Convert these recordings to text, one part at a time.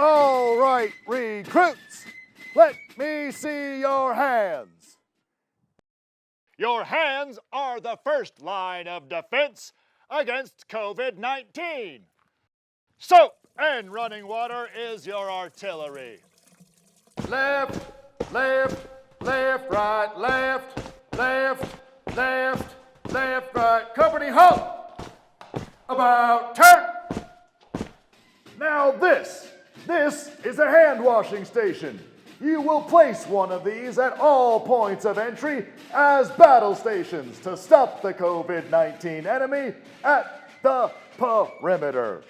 All right, recruits, let me see your hands. Your hands are the first line of defense against COVID-19. Soap and running water is your artillery. Left, left, left, right, left, left, left, left, right. Company halt. About turn. Now this is a hand washing station. You will place one of these at all points of entry as battle stations to stop the COVID-19 enemy at the perimeter.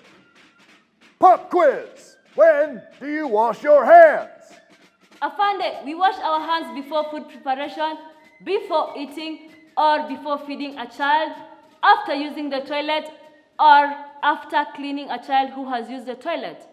Pop quiz. When do you wash your hands? Afande, we wash our hands before food preparation, before eating, or before feeding a child, after using the toilet, or after cleaning a child who has used the toilet.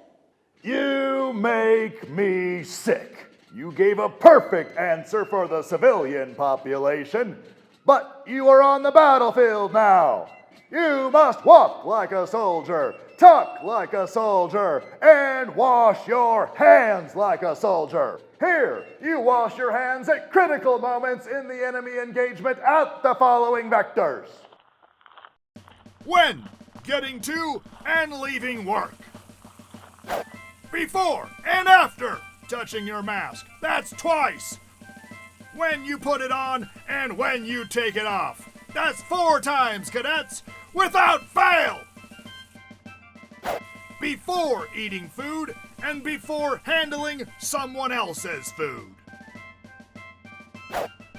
You make me sick. You gave a perfect answer for the civilian population, but you are on the battlefield now. You must walk like a soldier, talk like a soldier, and wash your hands like a soldier. Here, you wash your hands at critical moments in the enemy engagement at the following vectors. When getting to and leaving work. Before and after touching your mask. That's twice. When you put it on and when you take it off. That's 4 times, cadets, without fail. Before eating food and before handling someone else's food.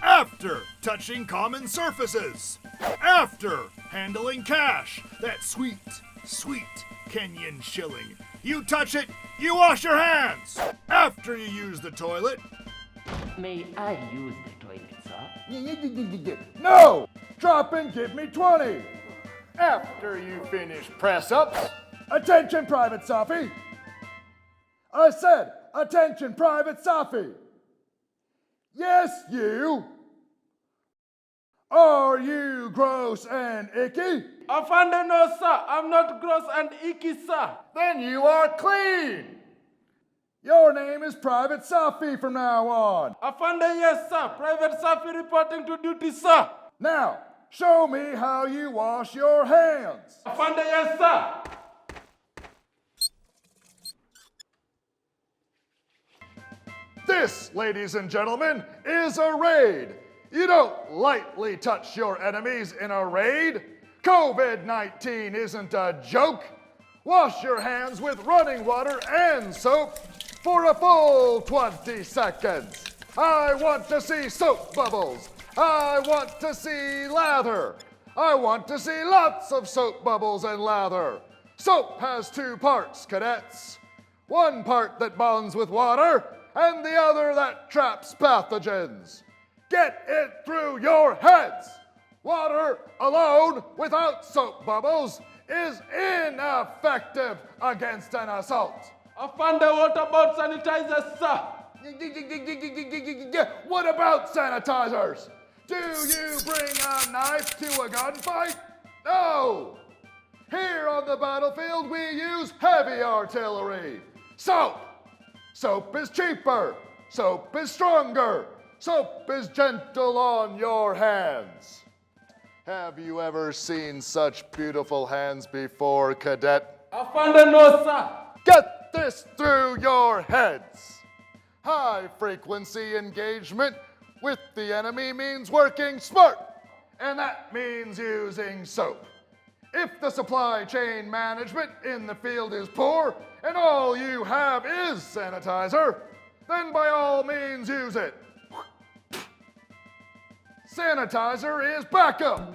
After touching common surfaces. After handling cash, that sweet, sweet Kenyan shilling. You touch it, you wash your hands. After you use the toilet. May I use the toilet, sir? No! Drop and give me 20. After you finish press-ups. Attention, Private Safi. I said, attention, Private Safi. Yes, you. Are you gross and icky? Afande, no, sir. I'm not gross and icky, sir. Then you are clean. Your name is Private Safi from now on. Afande, yes, sir. Private Safi reporting to duty, sir. Now, show me how you wash your hands. Afande, yes, sir. This, ladies and gentlemen, is a raid. You don't lightly touch your enemies in a raid. COVID-19 isn't a joke. Wash your hands with running water and soap for a full 20 seconds. I want to see soap bubbles. I want to see lather. I want to see lots of soap bubbles and lather. Soap has 2 parts, cadets. One part that bonds with water and the other that traps pathogens. Get it through your heads. Water alone without soap bubbles is ineffective against an assault. Afande, what about sanitizers, sir? What about sanitizers? Do you bring a knife to a gunfight? No. Here on the battlefield we use heavy artillery. Soap. Soap is cheaper. Soap is stronger. Soap is gentle on your hands. Have you ever seen such beautiful hands before, cadet? Afande, no, sir. Get this through your heads. High frequency engagement with the enemy means working smart, and that means using soap. If the supply chain management in the field is poor and all you have is sanitizer, then by all means use it. Sanitizer is backup.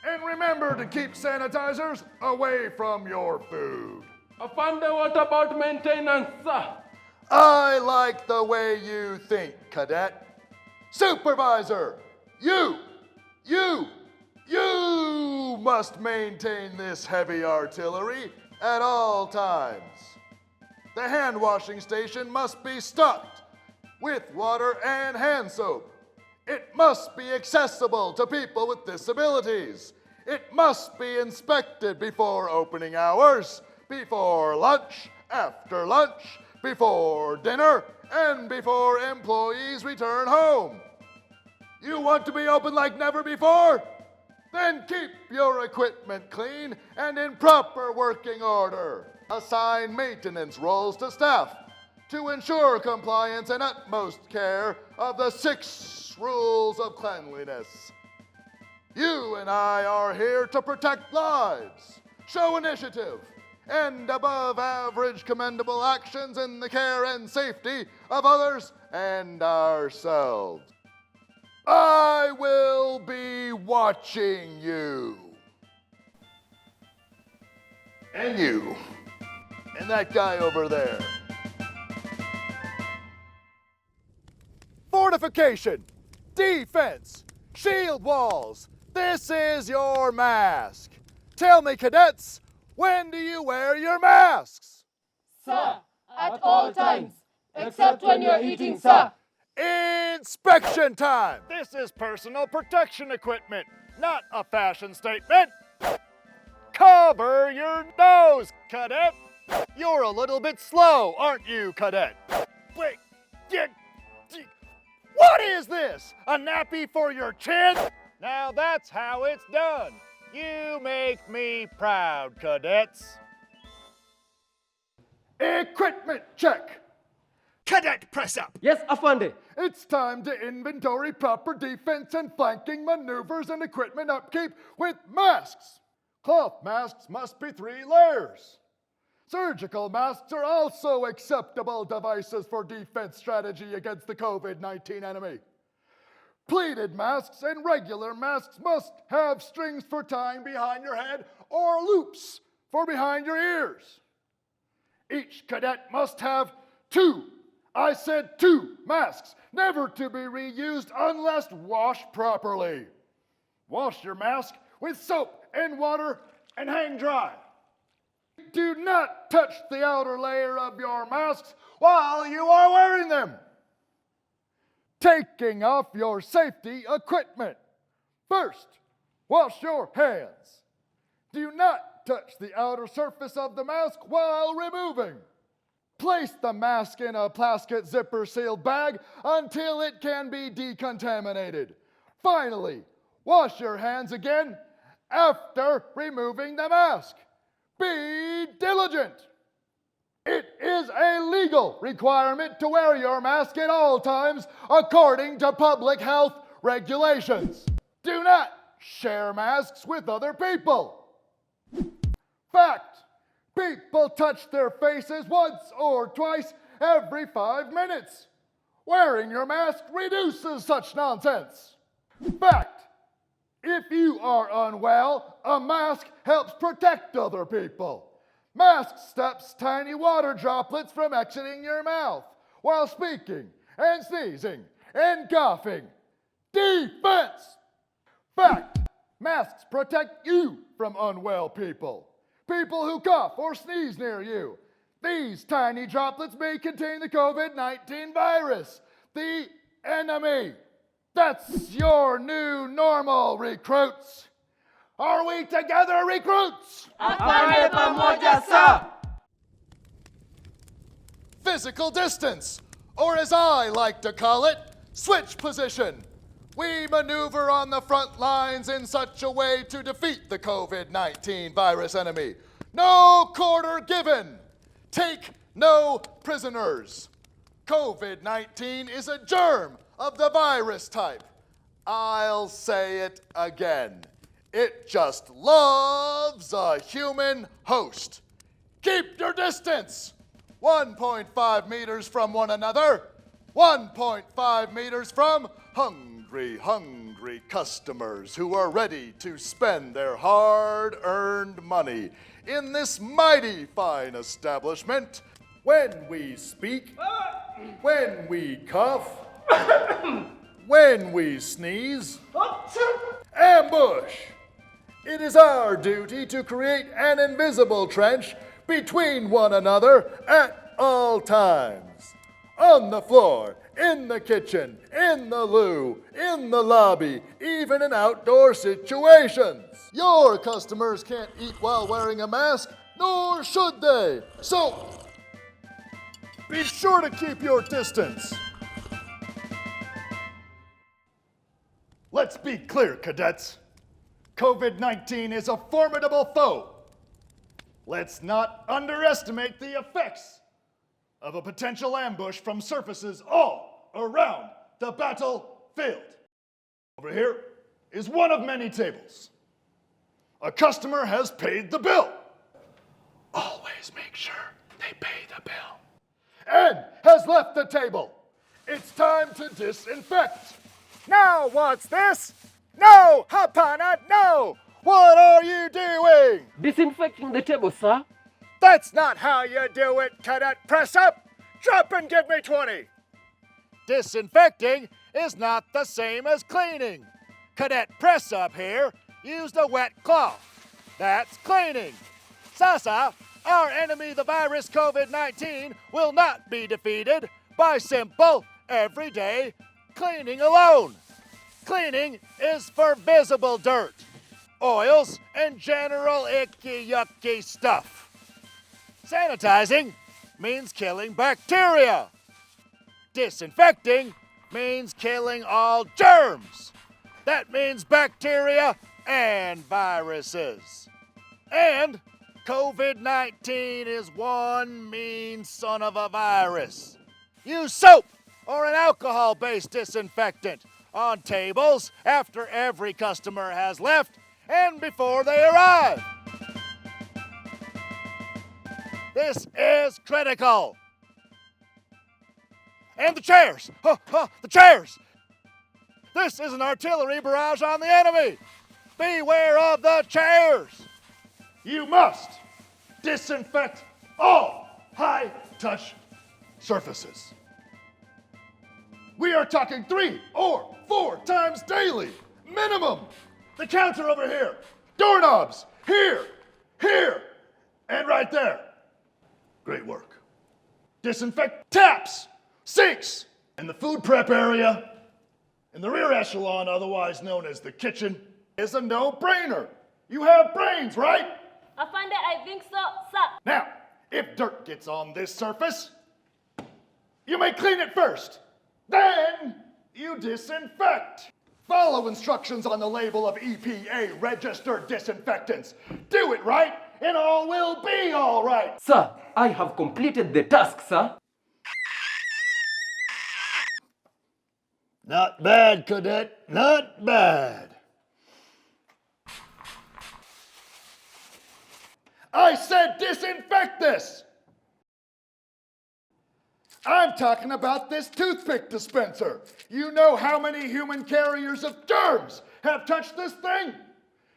And remember to keep sanitizers away from your food. Afande, what about maintenance, sir? I like the way you think, cadet. Supervisor, you must maintain this heavy artillery at all times. The hand washing station must be stocked with water and hand soap. It must be accessible to people with disabilities. It must be inspected before opening hours, before lunch, after lunch, before dinner, and before employees return home. You want to be open like never before? Then keep your equipment clean and in proper working order. Assign maintenance roles to staff to ensure compliance and utmost care of the 6 rules of cleanliness. You and I are here to protect lives, show initiative, and above average commendable actions in the care and safety of others and ourselves. I will be watching you. And you. And that guy over there. Fortification, defense, shield walls. This is your mask. Tell me, cadets, when do you wear your masks? Sir, at all times, except when you're eating, sir. Inspection time. This is personal protection equipment, not a fashion statement. Cover your nose, cadet. You're a little bit slow, aren't you, cadet? Wait, what is this? A nappy for your chin? Now that's how it's done. You make me proud, cadets. Equipment check. Cadet press up. Yes, Afande. It's time to inventory proper defense and flanking maneuvers and equipment upkeep with masks. Cloth masks must be 3 layers. Surgical masks are also acceptable devices for defense strategy against the COVID-19 enemy. Pleated masks and regular masks must have strings for tying behind your head or loops for behind your ears. Each cadet must have 2 masks, never to be reused unless washed properly. Wash your mask with soap and water and hang dry. Do not touch the outer layer of your masks while you are wearing them. Taking off your safety equipment. First, wash your hands. Do not touch the outer surface of the mask while removing. Place the mask in a plastic zipper sealed bag until it can be decontaminated. Finally, wash your hands again after removing the mask. Be diligent. It is a legal requirement to wear your mask at all times according to public health regulations. Do not share masks with other people. Fact: people touch their faces once or twice every 5 minutes. Wearing your mask reduces such nonsense. Fact: if you are unwell, a mask helps protect other people. Mask stops tiny water droplets from exiting your mouth while speaking and sneezing and coughing. Defense! Fact: masks protect you from unwell people. People who cough or sneeze near you. These tiny droplets may contain the COVID-19 virus, the enemy. That's your new normal, recruits. Are we together, recruits? Afande pamoja, sir. Physical distance, or as I like to call it, switch position. We maneuver on the front lines in such a way to defeat the COVID-19 virus enemy. No quarter given. Take no prisoners. COVID-19 is a germ of the virus type. I'll say it again. It just loves a human host. Keep your distance. 1.5 meters from one another. 1.5 meters from hungry customers who are ready to spend their hard-earned money in this mighty fine establishment. When we speak, when we cough, when we sneeze, ambush. It is our duty to create an invisible trench between one another at all times. On the floor, in the kitchen, in the loo, in the lobby, even in outdoor situations. Your customers can't eat while wearing a mask, nor should they. So, Be sure to keep your distance. Let's be clear, cadets. COVID-19 is a formidable foe. Let's not underestimate the effects of a potential ambush from surfaces all around the battlefield. Over here is one of many tables. A customer has paid the bill. Always make sure they pay the bill. And has left the table. It's time to disinfect. Now what's this? No, Hapana, no! What are you doing? Disinfecting the table, sir. That's not how you do it, cadet. Press up, drop and give me 20. Disinfecting is not the same as cleaning. Cadet Press Up here used a wet cloth. That's cleaning. Sasa, our enemy, the virus COVID-19, will not be defeated by simple, everyday cleaning alone. Cleaning is for visible dirt, oils, and general icky yucky stuff. Sanitizing means killing bacteria. Disinfecting means killing all germs. That means bacteria and viruses. And COVID-19 is one mean son of a virus. Use soap or an alcohol-based disinfectant on tables after every customer has left and before they arrive. This is critical. And the chairs, the chairs. This is an artillery barrage on the enemy. Beware of the chairs. You must disinfect all high-touch surfaces. We are talking 3 or 4 times daily, minimum. The counter over here, doorknobs, here, and right there. Great work. Disinfect taps, sinks, and the food prep area, in the rear echelon, otherwise known as the kitchen, is a no-brainer. You have brains, right? Afande, I think so, sir. Now, if dirt gets on this surface, you may clean it first. Then you disinfect. Follow instructions on the label of EPA registered disinfectants. Do it right, and all will be all right. Sir, I have completed the task, sir. Not bad, cadet, not bad. I said disinfect this. I'm talking about this toothpick dispenser. You know how many human carriers of germs have touched this thing?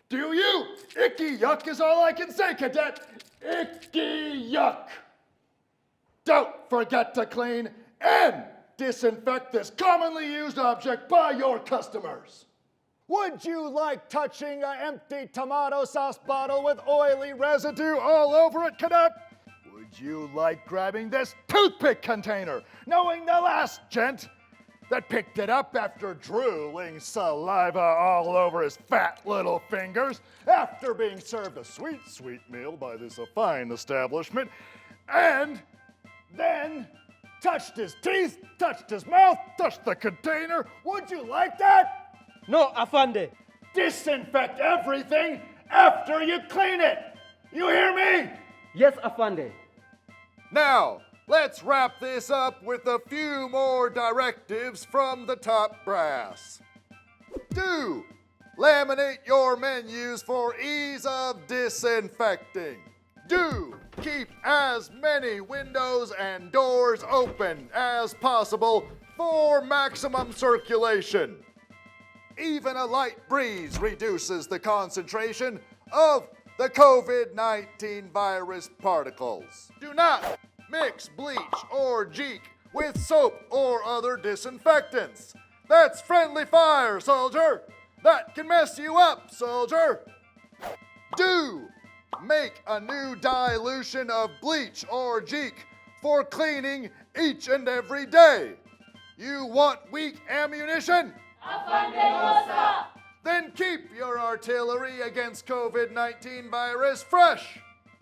Do you? Icky yuck is all I can say, cadet. Icky yuck. Don't forget to clean and disinfect this commonly used object by your customers. Would you like touching an empty tomato sauce bottle with oily residue all over it, cadet? Would you like grabbing this toothpick container, knowing the last gent that picked it up after drooling saliva all over his fat little fingers, after being served a sweet, sweet meal by this fine establishment, and then touched his teeth, touched his mouth, touched the container? Would you like that? No, Afande. Disinfect everything after you clean it. You hear me? Yes, Afande. Now, let's wrap this up with a few more directives from the top brass. Do laminate your menus for ease of disinfecting. Do keep as many windows and doors open as possible for maximum circulation. Even a light breeze reduces the concentration of the COVID-19 virus particles. Do not mix bleach or Jeek with soap or other disinfectants. That's friendly fire, soldier. That can mess you up, soldier. Do make a new dilution of bleach or Jeek for cleaning each and every day. You want weak ammunition? Afande, no, sir. Then keep your artillery against COVID-19 virus fresh.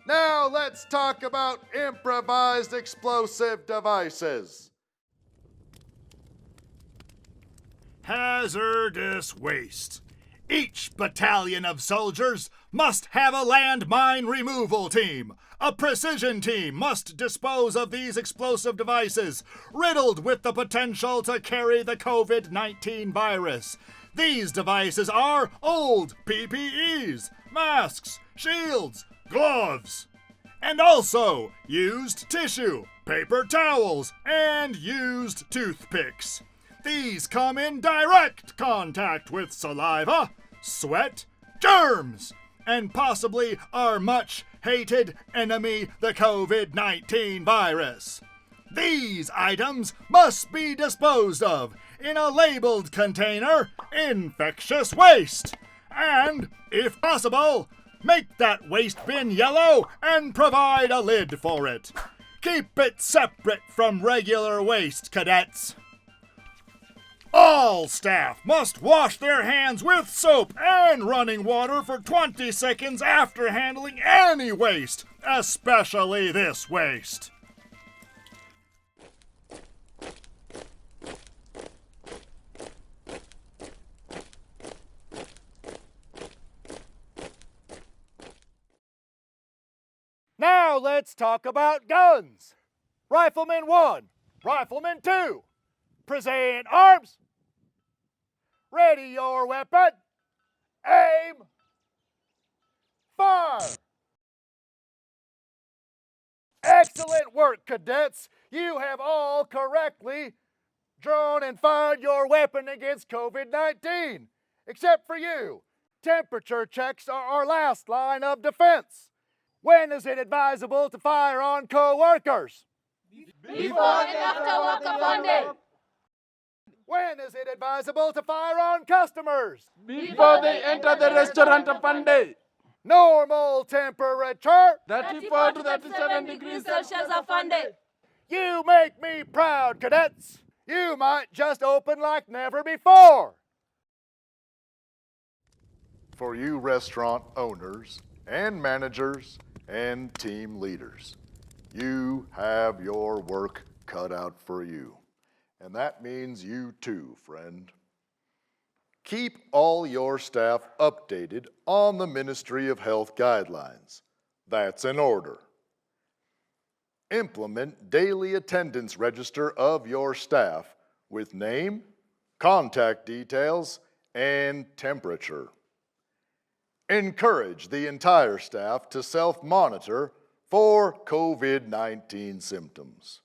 Now let's talk about improvised explosive devices. Hazardous waste. Each battalion of soldiers must have a landmine removal team. A precision team must dispose of these explosive devices, riddled with the potential to carry the COVID-19 virus. These devices are old PPEs, masks, shields, gloves, and also used tissue, paper towels, and used toothpicks. These come in direct contact with saliva, sweat, germs, and possibly our much hated enemy, the COVID-19 virus. These items must be disposed of in a labeled container, infectious waste, and, if possible, make that waste bin yellow and provide a lid for it. Keep it separate from regular waste, cadets. All staff must wash their hands with soap and running water for 20 seconds after handling any waste, especially this waste. Now let's talk about guns. Rifleman 1, Rifleman 2, present arms. Ready your weapon. Aim. Fire. Excellent work, cadets. You have all correctly drawn and fired your weapon against COVID-19. Except for you. Temperature checks are our last line of defense. When is it advisable to fire on co-workers? Before and after work upon day. When is it advisable to fire on customers? Before they enter the restaurant upon day. Normal temperature. 34 to 37 degrees Celsius upon day. You make me proud, cadets. You might just open like never before. For you restaurant owners and managers and team leaders, you have your work cut out for you. And that means you too, friend. Keep all your staff updated on the Ministry of Health guidelines. That's an order. Implement daily attendance register of your staff with name, contact details, and temperature. Encourage the entire staff to self-monitor for COVID-19 symptoms.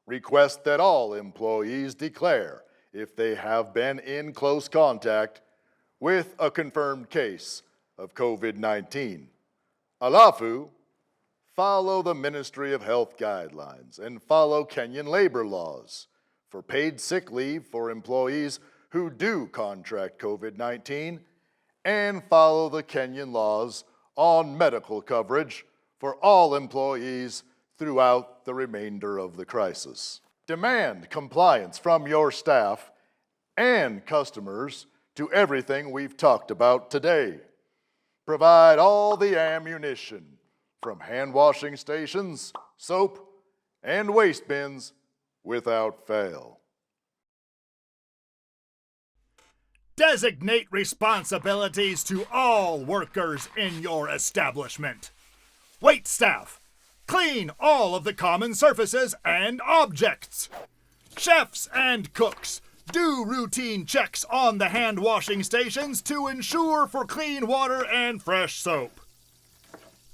Request that all employees declare if they have been in close contact with a confirmed case of COVID-19. Alafu, follow the Ministry of Health guidelines and follow Kenyan labor laws for paid sick leave for employees who do contract COVID-19, and follow the Kenyan laws on medical coverage for all employees throughout the remainder of the crisis. Demand compliance from your staff and customers to everything we've talked about today. Provide all the ammunition from hand washing stations, soap, and waste bins without fail. Designate responsibilities to all workers in your establishment. Wait staff, clean all of the common surfaces and objects. Chefs and cooks, do routine checks on the hand washing stations to ensure for clean water and fresh soap.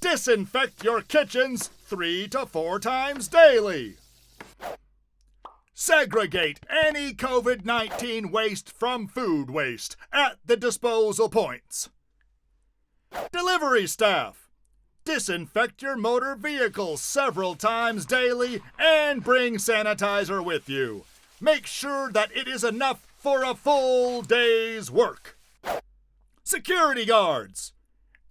Disinfect your kitchens 3 to 4 times daily. Segregate any COVID-19 waste from food waste at the disposal points. Delivery staff, disinfect your motor vehicles several times daily and bring sanitizer with you. Make sure that it is enough for a full day's work. Security guards,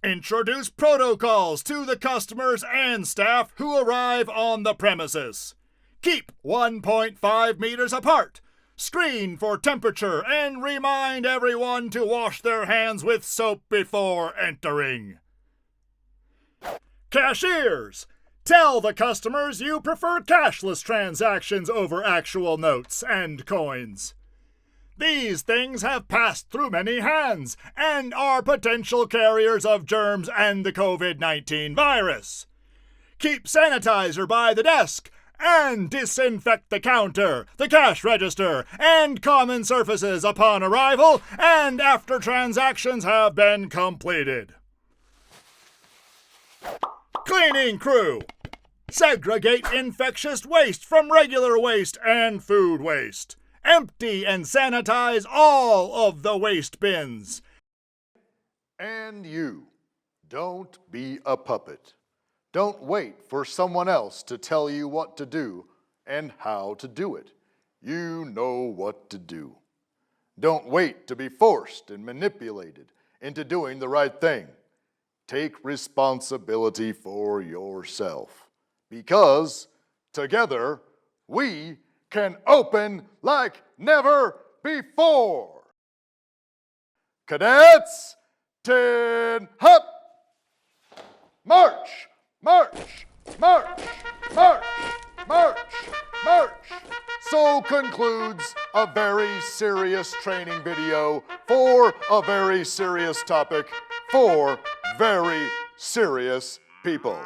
introduce protocols to the customers and staff who arrive on the premises. Keep 1.5 meters apart. Screen for temperature and remind everyone to wash their hands with soap before entering. Cashiers, tell the customers you prefer cashless transactions over actual notes and coins. These things have passed through many hands and are potential carriers of germs and the COVID-19 virus. Keep sanitizer by the desk and disinfect the counter, the cash register, and common surfaces upon arrival and after transactions have been completed. Cleaning crew, segregate infectious waste from regular waste and food waste. Empty and sanitize all of the waste bins. And you, don't be a puppet. Don't wait for someone else to tell you what to do and how to do it. You know what to do. Don't wait to be forced and manipulated into doing the right thing. Take responsibility for yourself. Because together we can open like never before. Cadets, tin hut! March! March! March! March! March! March! So concludes a very serious training video for a very serious topic for very serious people.